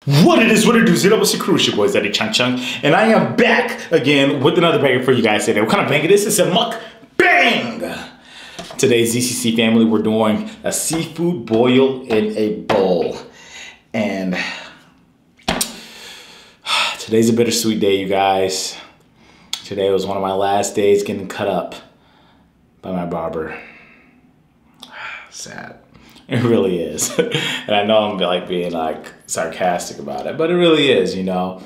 What it is, what it do, ZCCCrew, your boy ZaddyChunkChunk, and I am back again with another banger for you guys today. What kind of banger this is? A mukbang! Today's ZCC family, we're doing a seafood boil in a bowl. And today's a bittersweet day, you guys. Today was one of my last days getting cut up by my barber. Sad. It really is. And I know I'm like being like sarcastic about it, but it really is, you know.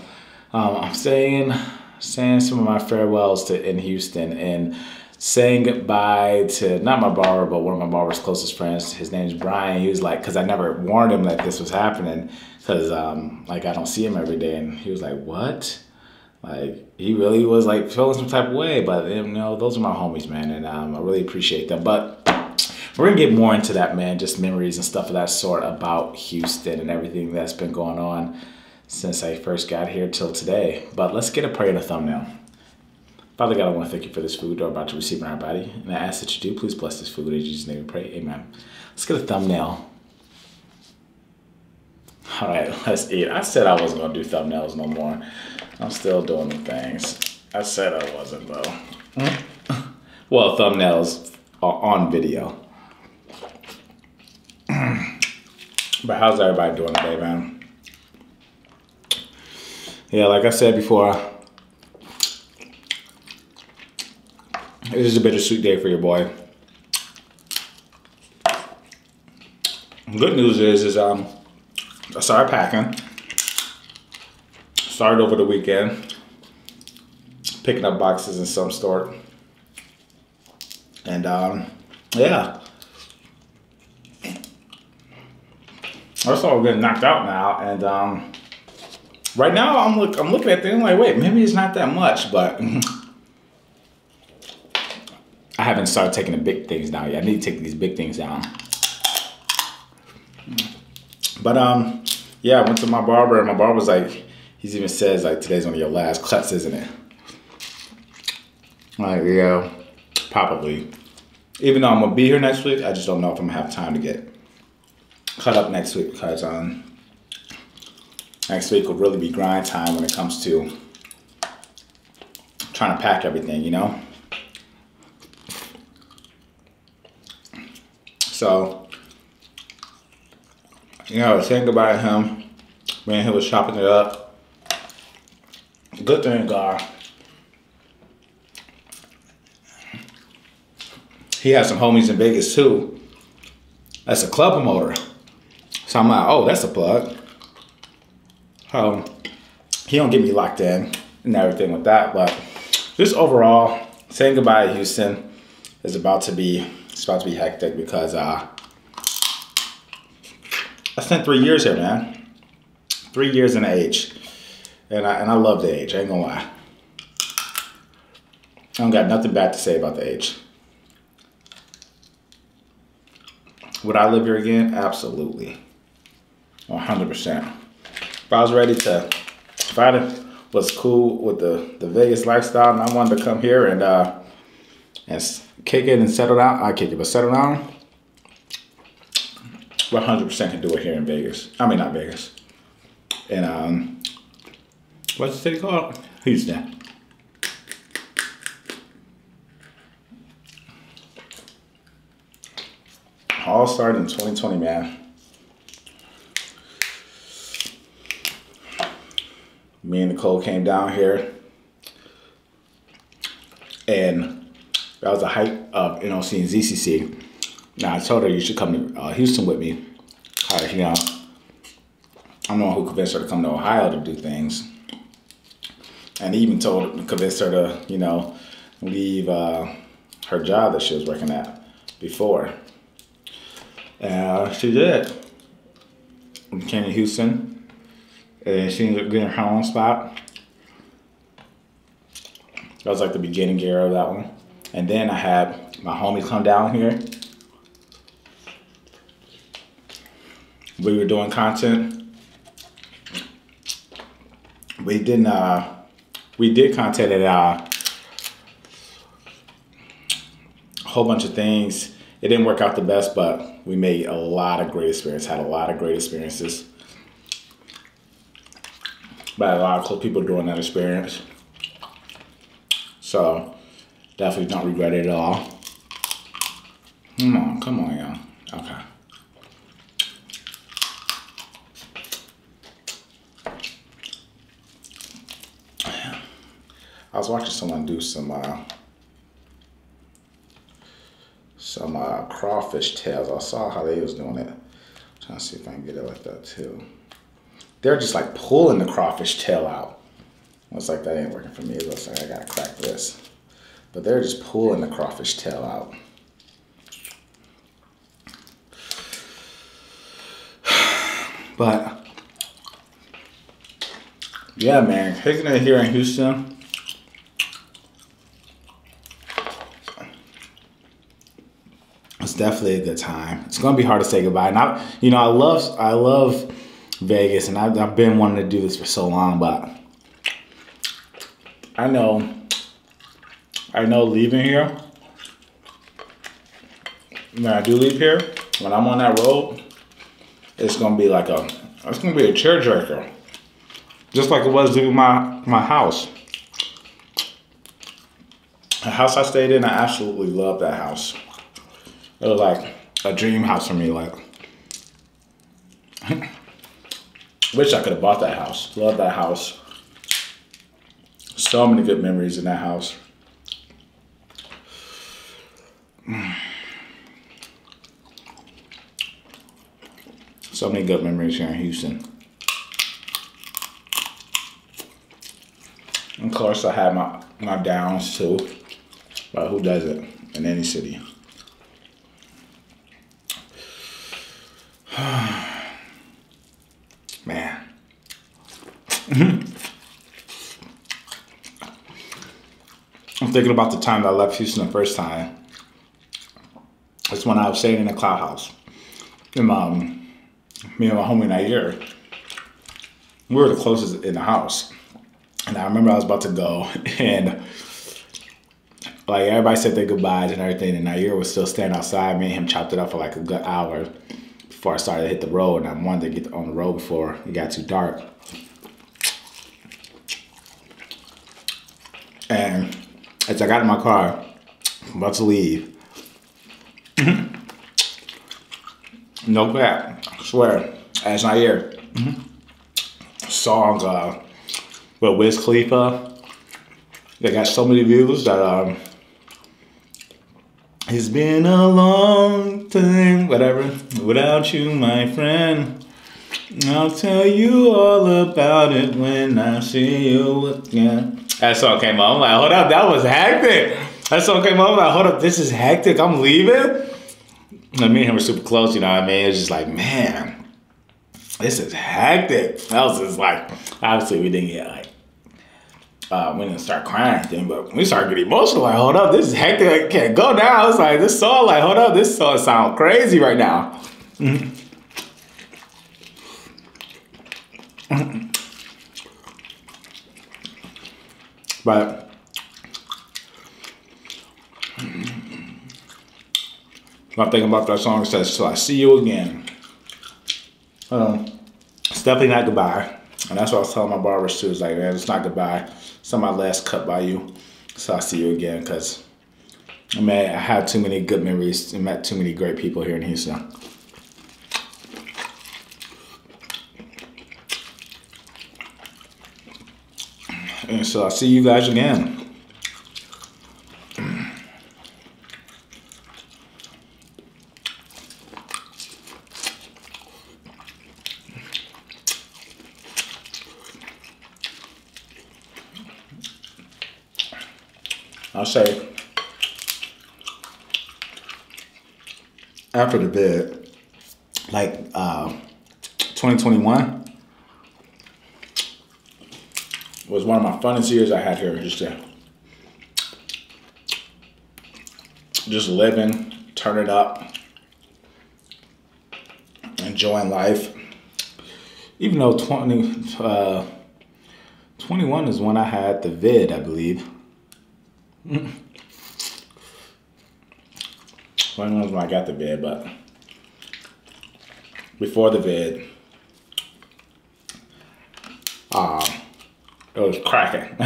I'm saying some of my farewells in Houston and saying goodbye to not my barber, but one of my barber's closest friends. His name's Brian. He was like, because I never warned him that this was happening, because like I don't see him every day, and he was like, what? Like, he really was like feeling some type of way, but you know, those are my homies, man, and I really appreciate them. But we're gonna get more into that, man, just memories and stuff of that sort about Houston and everything that's been going on since I first got here till today. But let's get a prayer and a thumbnail. Father God, I want to thank you for this food we're about to receive in our body, and I ask that you do please bless this food. In Jesus' name we pray, amen. Let's get a thumbnail. All right, let's eat. I said I wasn't gonna do thumbnails no more. I'm still doing the things. I said I wasn't though. Well, thumbnails are on video. But how's everybody doing today, man? Yeah, like I said before, it is a bittersweet day for your boy. Good news is I started packing. Started over the weekend, picking up boxes in some store. And yeah. That's all getting knocked out now, and right now I'm looking at things like, wait, maybe it's not that much, but I haven't started taking the big things down yet. I need to take these big things down. But yeah, I went to my barber, and my barber's like, he even says like, today's one of your last cuts, isn't it? I'm like, yeah, probably. Even though I'm gonna be here next week, I just don't know if I'm gonna have time to get cut up next week, because next week will really be grind time when it comes to trying to pack everything, you know? So, you know, saying goodbye to him, when he was chopping it up. Good thing, God, he has some homies in Vegas too. That's a club promoter. So I'm like, oh, that's a plug. He don't get me locked in and everything with that, but just overall, saying goodbye to Houston is about to be hectic, because I spent 3 years here, man. 3 years in the H, and I love the H. I ain't gonna lie. I don't got nothing bad to say about the H. Would I live here again? Absolutely. 100%. If I was ready to, if I was cool with the Vegas lifestyle and I wanted to come here and kick it and settle down, I'd kick it, but settle down, 100% can do it here in Vegas. I mean, not Vegas. And what's the city called? Houston. All started in 2020, man. Me and Nicole came down here, and that was the height of, you know, seeing ZCC. Now I told her you should come to Houston with me. You know, I'm the one who convinced her to come to Ohio to do things, and even convinced her to, you know, leave her job that she was working at before. She did. We came to Houston, and she ended up getting her own spot. That was like the beginning year of that one. And then I had my homie come down here. We were doing content. We did content at a whole bunch of things. It didn't work out the best, but we made a lot of great experiences, had a lot of great experiences. But a lot of close people during that experience. So definitely don't regret it at all. Come on, y'all. Okay. I was watching someone do some crawfish tails. I saw how they was doing it. I'm trying to see if I can get it like that too. They're just like pulling the crawfish tail out. Looks like that ain't working for me. It looks like I gotta crack this. But they're just pulling the crawfish tail out. But yeah, man, kicking it here in Houston. It's definitely a good time. It's gonna be hard to say goodbye. And I love Vegas, and I've been wanting to do this for so long, but I know leaving here, when I do leave here, when I'm on that road, it's gonna be like a tearjerker. Just like it was doing my house. The house I stayed in, I absolutely love that house. It was like a dream house for me. Like, wish I could have bought that house. Love that house. So many good memories in that house. So many good memories here in Houston. Of course, I had my downs too. But who doesn't in any city? Man. I'm thinking about the time that I left Houston the first time. It's when I was staying in a cloud house. And me and my homie that year, we were the closest in the house. And I remember I was about to go, and like everybody said their goodbyes and everything, and Nair was still standing outside. Me and him chopped it up for like a good hour before I started to hit the road, and I wanted to get on the road before it got too dark. And as I got in my car, I'm about to leave. No crap, I swear, as Nair. Song with Wiz Khalifa. They got so many views that it's been a long time, whatever, without you, my friend. I'll tell you all about it when I see you again. That song came on. I'm like, hold up, that was hectic. That song came on. I'm like, hold up, this is hectic. I'm leaving. And me and him were super close, you know what I mean? It was just like, man, this is hectic. That was just like, obviously we didn't get like, we didn't start crying or anything, but we started getting emotional. Like, hold up, this is hectic. I can't go now. It's like, this song, like, hold up, this song sounds crazy right now. But I'm thinking about that song, it says, "So I see you again." It's definitely not goodbye. And that's what I was telling my barbers too. It's like, man, it's not goodbye. It's not my last cut by you. So I see you again, because man, I had too many good memories and met too many great people here in Houston. And so I'll see you guys again. I'll say, after the bid, like 2021 was one of my funnest years I had here. Just living, turning up, enjoying life. Even though 21 is when I had the vid, I believe. 21 is when I got the vid, but before the vid, It was cracking.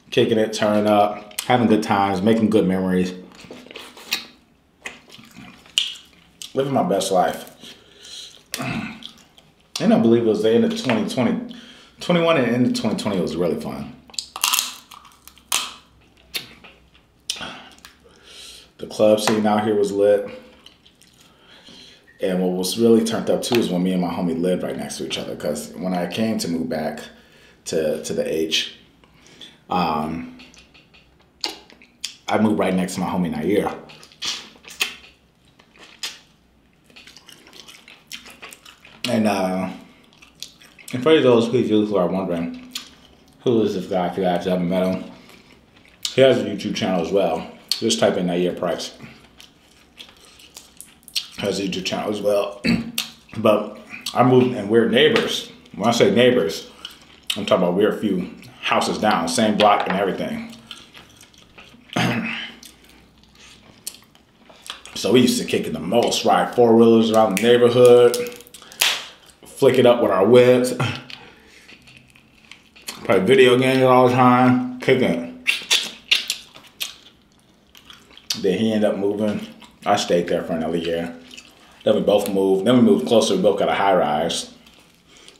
Kicking it, turning up, having good times, making good memories. Living my best life. And I believe it was the end of 2020. 21 and end of 2020 was really fun. The club scene out here was lit. And what was really turned up too is when me and my homie lived right next to each other. Because when I came to move back to the H, I moved right next to my homie Nair. And for those people who are wondering, who is this guy if you guys haven't met him? He has a YouTube channel as well. Just type in Nair Price. Has a YouTube channel as well. But I moved and we're neighbors. When I say neighbors, I'm talking about we're a few houses down, same block and everything. So we used to kick it the most, ride four-wheelers around the neighborhood, flick it up with our whips, play video games all the time, kicking. Then he ended up moving. I stayed there for another year. Then we both moved. Then we moved closer. We both got a high rise.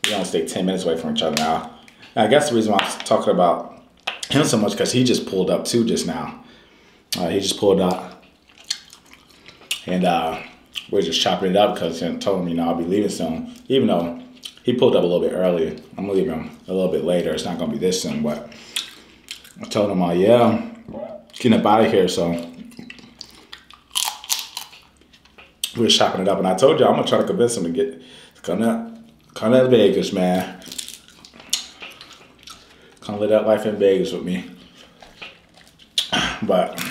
We only stay 10 minutes away from each other now. And I guess the reason why I was talking about him so much because he just pulled up too just now. He just pulled up. And we're just chopping it up because I told him, you know, I'll be leaving soon. Even though he pulled up a little bit early. I'm leaving a little bit later. It's not going to be this soon. But I told him, yeah, getting up out of here. So we were chopping it up. And I told you, I'm going to try to convince him to come to Vegas, man. Come live that life in Vegas with me. But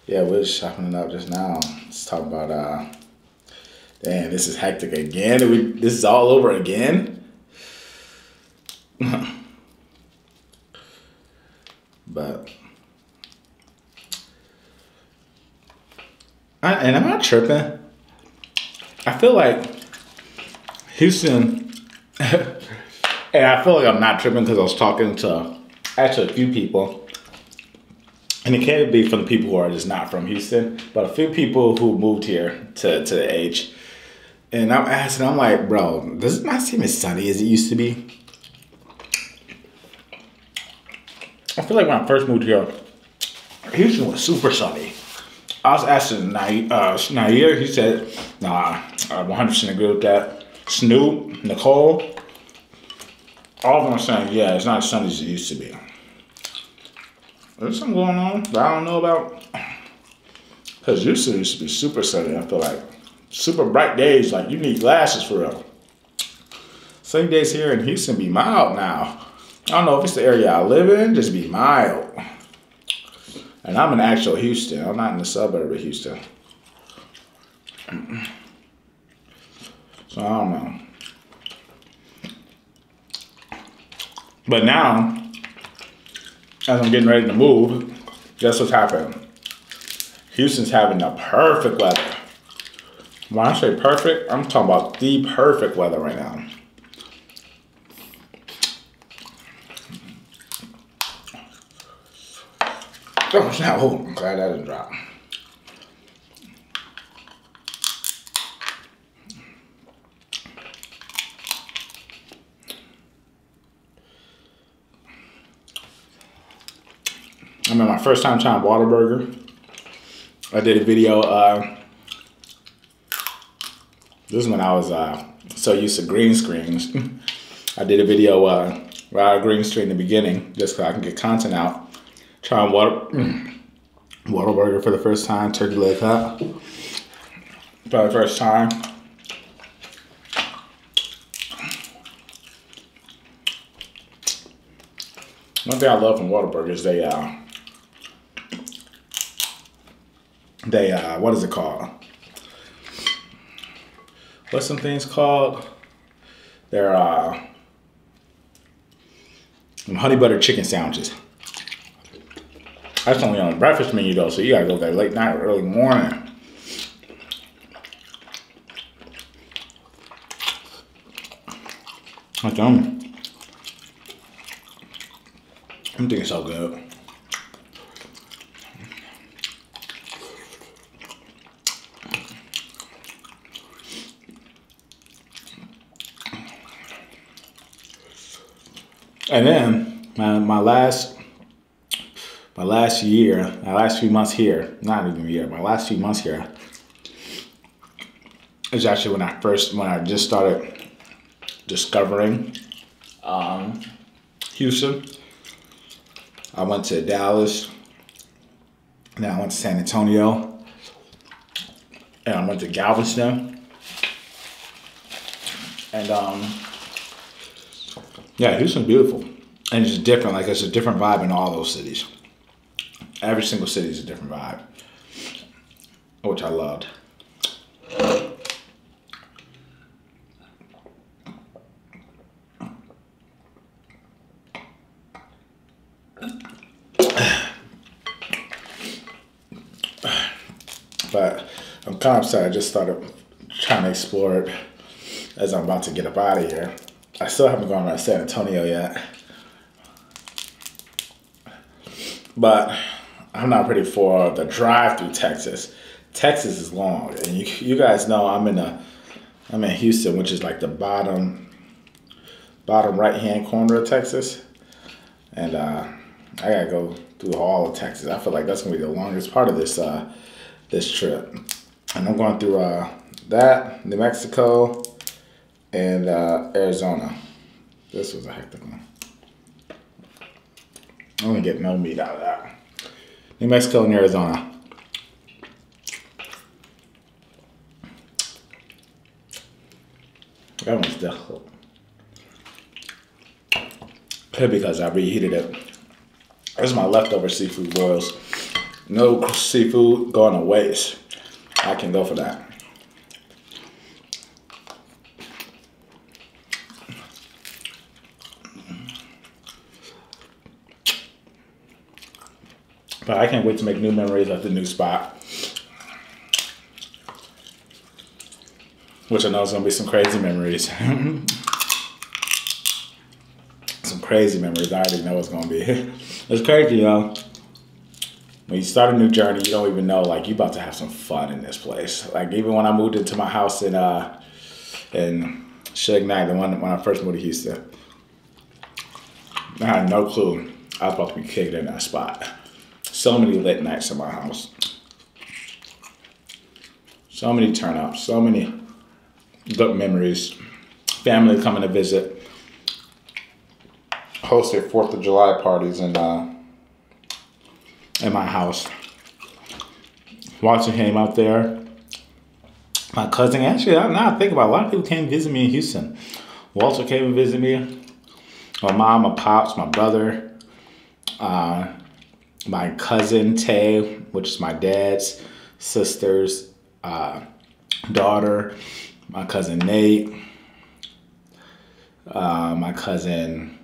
yeah, we're chopping it up just now. Let's talk about, damn, this is hectic again. This is all over again? But, and I'm not tripping. I feel like Houston, and I feel like I'm not tripping because I was talking to actually a few people. And it can't be from the people who are just not from Houston, but a few people who moved here to the H. And I'm asking, I'm like, bro, does it not seem as sunny as it used to be? I feel like when I first moved here, Houston was super sunny. I was asking Nair, he said, nah, I 100% agree with that. Snoop, Nicole, all of them are saying, yeah, it's not as sunny as it used to be. There's something going on that I don't know about. Because Houston used to be super sunny, I feel like. Super bright days, like you need glasses for real. Same days here in Houston be mild now. I don't know if it's the area I live in, just be mild. And I'm in actual Houston. I'm not in the suburb of Houston. So I don't know. But now, as I'm getting ready to move, guess what's happening? Houston's having the perfect weather. When I say perfect, I'm talking about the perfect weather right now. Oh, snap. Oh, I'm glad that didn't drop. I remember my first time trying Whataburger. I did a video. This is when I was so used to green screens. I did a video where I green screen in the beginning just so I can get content out. Trying Whataburger for the first time, turkey leg hot. For the first time. One thing I love from Whataburger is they what is it called? What's some things called? They're honey butter chicken sandwiches. That's only on the breakfast menu though, so you gotta go there late night or early morning. Like, I'm thinking so good. And then my last few months here, not even a year, my last few months here is actually when I just started discovering Houston. I went to Dallas, then I went to San Antonio, and I went to Galveston, and yeah, Houston's beautiful, and it's different. Like, it's a different vibe in all those cities. Every single city is a different vibe, which I loved. But I'm kind of upset. I just started trying to explore it as I'm about to get up out of here. I still haven't gone to San Antonio yet. But I'm not ready for the drive through Texas. Texas is long. And you guys know I'm in Houston, which is like the bottom right-hand corner of Texas. And I gotta go through all of Texas. I feel like that's gonna be the longest part of this trip. And I'm going through that, New Mexico, and Arizona. This was a hectic one. I'm gonna get no meat out of that. New Mexico and Arizona. That one's difficult. Because I reheated it. This is my leftover seafood boils. No seafood going to waste. I can go for that. But I can't wait to make new memories at the new spot. Which I know is going to be some crazy memories. Some crazy memories. I already know what's going to be. It's crazy, y'all. When you start a new journey, you don't even know, like, you about to have some fun in this place. Like, even when I moved into my house in Suge Knight, when I first moved to Houston, I had no clue I was about to be kicked in that spot. So many lit nights in my house. So many turn-ups. So many good memories. Family coming to visit. Hosted 4th of July parties in my house. Watson came out there. My cousin, actually, now I think about it, a lot of people came visit me in Houston. Walter came and visit me. My mom, my pops, my brother, my cousin Tay, which is my dad's sister's daughter, my cousin Nate, my cousin,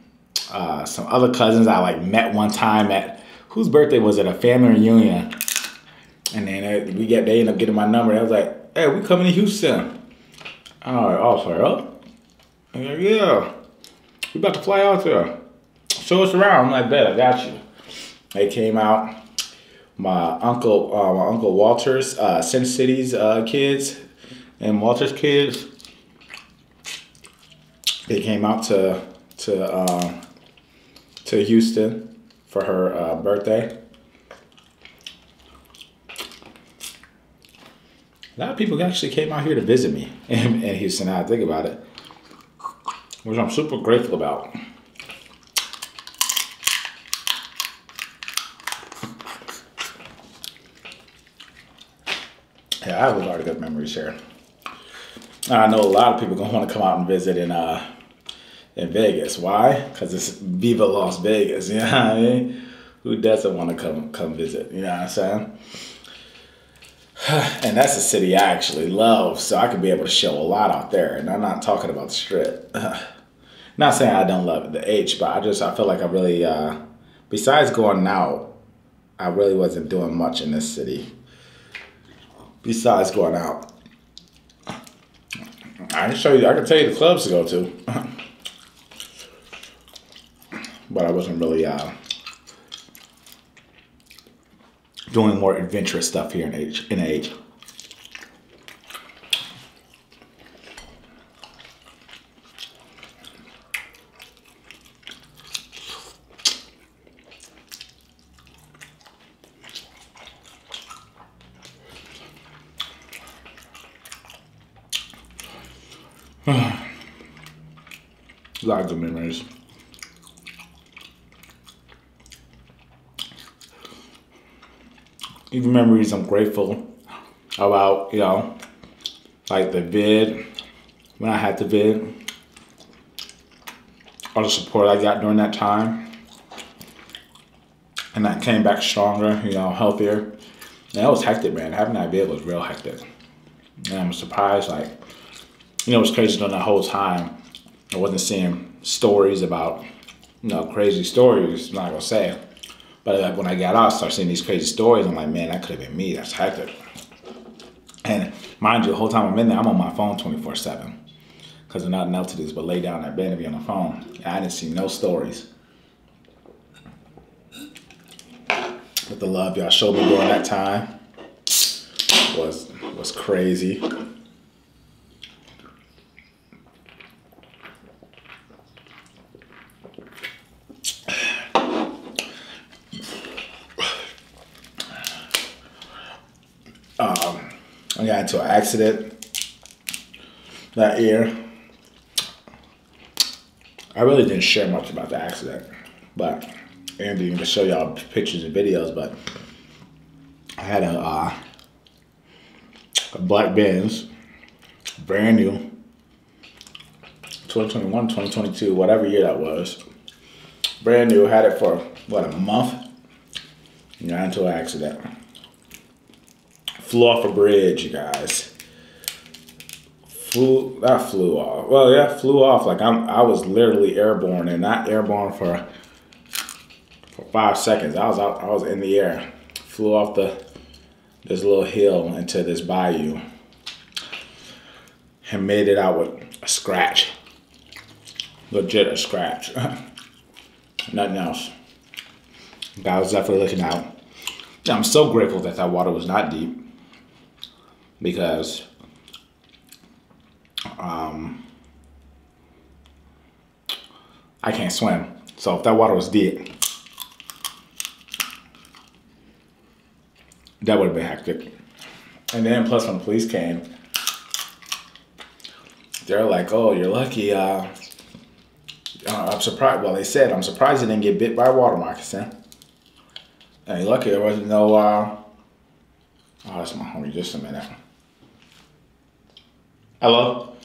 some other cousins I like met one time at, whose birthday was it? A family reunion. And then they ended up getting my number. And I was like, hey, we coming to Houston. Oh, sorry, oh. I'm like, yeah, we about to fly out there. Show us around. I'm like, bet, I got you. They came out. My uncle Walter's, Sin City's kids, and Walter's kids. They came out to Houston for her birthday. A lot of people actually came out here to visit me in Houston. Now I think about it, which I'm super grateful about. Yeah, I have a lot of good memories here. I know a lot of people gonna want to come out and visit in Vegas. Why? Because it's Viva Las Vegas. You know what I mean? Who doesn't want to come visit? You know what I'm saying? And that's a city I actually love, so I could be able to show a lot out there. And I'm not talking about the Strip. Not saying I don't love the H, but I feel like I really, besides going out, I really wasn't doing much in this city. Besides going out. I can tell you the clubs to go to. wasn't really doing more adventurous stuff here in age. A lot of good memories. Even memories I'm grateful about, you know, like the vid, when I had the vid, all the support I got during that time. And I came back stronger, you know, healthier. And it was hectic, man. Having that vid was real hectic. And I'm surprised, like, you know, it was crazy during that whole time. I wasn't seeing stories about, you know, crazy stories, I'm not gonna say. But like when I got out, I started seeing these crazy stories. I'm like, man, that could have been me. That's hectic. And mind you, the whole time I'm in there, I'm on my phone 24/7. Because there's nothing else to do but lay down in that bed and be on the phone. And I didn't see no stories. But the love y'all showed me during that time was crazy. I got into an accident that year. I really didn't share much about the accident, but Andy can show y'all pictures and videos. But I had a black Benz, brand new, 2021, 2022, whatever year that was. Brand new, had it for, what, a month? And got into an accident. Flew off a bridge, you guys. Flew off. Well, yeah, flew off. Like I was literally airborne, and not airborne for 5 seconds. I was in the air. Flew off this little hill into this bayou, and made it out with a scratch. Legit a scratch. Nothing else. God was definitely looking out. I'm so grateful that that water was not deep. Because I can't swim. So if that water was deep, that would have been hectic. And then plus when the police came, they're like, oh, you're lucky. I'm surprised. Well, they said, I'm surprised you didn't get bit by a water moccasin. And you're lucky there wasn't no, oh, that's my homie, just a minute. Hello?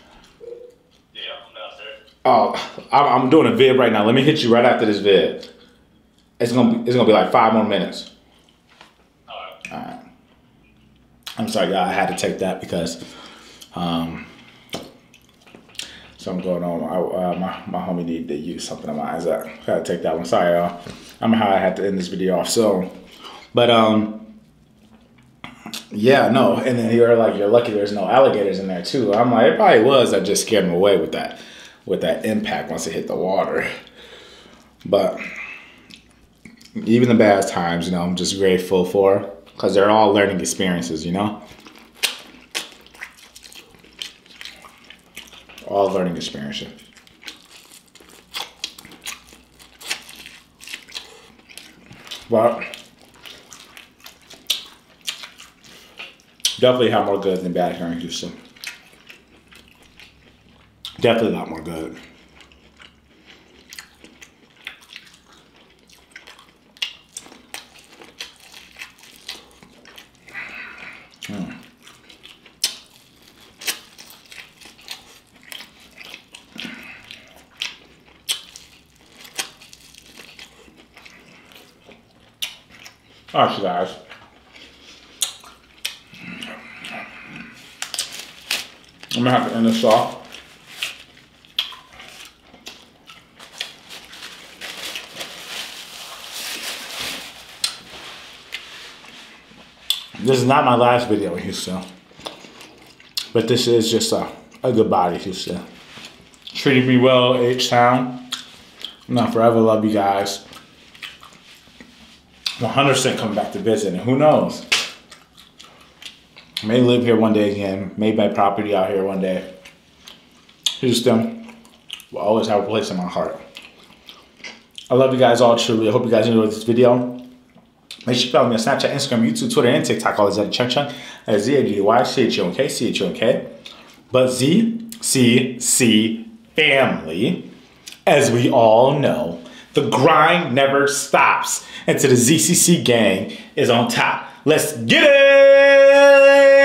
Yeah, I'm downstairs. Oh, I'm doing a vid right now. Let me hit you right after this vid. It's gonna be like 5 more minutes. Alright. Alright. I'm sorry, y'all. I had to take that because something going on. My homie needed to use something of mine. So I had to take that one. Sorry, y'all. I'm how I had to end this video off. So, but yeah, no. And then you're like, you're lucky there's no alligators in there too. I'm like, it probably was. I just scared him away with that impact once it hit the water. But even the bad times, you know, I'm just grateful for, because they're all learning experiences, you know? All learning experiences. But definitely have more good than bad here in Houston. Definitely a lot more good. Alright, you guys. I'm gonna have to end this off. This is not my last video in Houston, but this is just a goodbye to Houston. Treated me well, H-Town. And I forever love you guys. 100% coming back to visit. And who knows? May live here one day again. May buy property out here one day. Houston will always have a place in my heart. I love you guys all truly. I hope you guys enjoyed this video. Make sure you follow me on Snapchat, Instagram, YouTube, Twitter, and TikTok. All ZaddyChunkChunk. That's ZaddyChunkChunk. But ZCCFamily, as we all know, the grind never stops. And to the ZCC gang is on top. Let's get it!